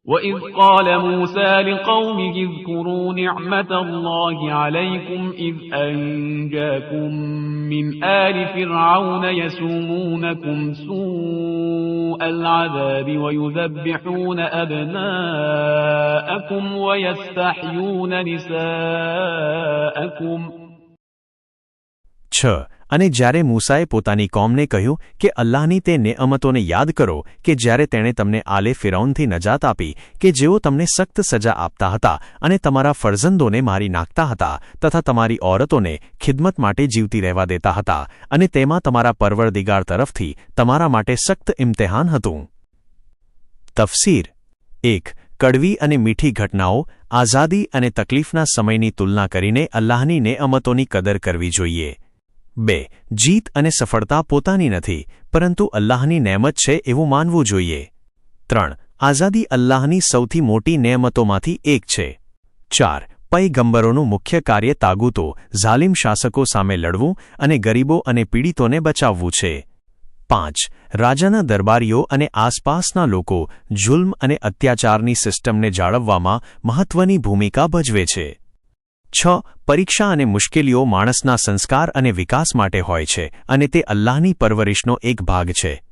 وَإِذْ قَالَ مُوسَى لِقَوْمِهِ اذْكُرُوا نِعْمَةَ اللَّهِ عَلَيْكُمْ إِذْ أَنْجَاكُمْ مِنْ آلِ فِرْعَوْنَ يَسُومُونَكُمْ سُوءَ الْعَذَابِ وَيُذَبِّحُونَ أَبْنَاءَكُمْ وَيَسْتَحْيُونَ نِسَاءَكُمْ. અને જ્યારે મૂસાએ પોતાની કોમને કહ્યું કે અલ્લાહની તે નેઅમતોને યાદ કરો કે જ્યારે તેણે તમને આલે ફિરૌનથી નજાત આપી કે જેઓ તમને સખ્ત સજા આપતા હતા અને તમારા ફરજંદોને મારી નાખતા હતા તથા તમારી ઔરતોને ખિદમત માટે જીવતી રહેવા દેતા હતા અને તેમાં તમારા પરવરદિગાર તરફથી તમારા માટે સખ્ત ઇમ્તિહાન હતું. તફસીર 1. કડવી અને મીઠી ઘટનાઓ, આઝાદી અને તકલીફના સમયની તુલના કરીને અલ્લાહની નેઅમતોની કદર કરવી જોઈએ. 2. જીત અને સફળતા પોતાની નથી પરંતુ અલ્લાહની નેમત છે એવું માનવું જોઈએ. 3. આઝાદી અલ્લાહની સૌથી મોટી નેમતોમાંથી એક છે. 4. પયગંબરોનું મુખ્ય કાર્ય તાગૂતો, ઝાલિમ શાસકો સામે લડવું અને ગરીબો અને પીડિતોને બચાવવું છે. 5. રાજાના દરબારીઓ અને આસપાસના લોકો જુલ્મ અને અત્યાચારની સિસ્ટમને જાળવવામાં મહત્વની ભૂમિકા ભજવે છે. 6. પરીક્ષા અને મુશ્કેલીઓ માણસના સંસ્કાર અને વિકાસ માટે હોય છે અને તે અલ્લાહની પરવરિશનો એક ભાગ છે.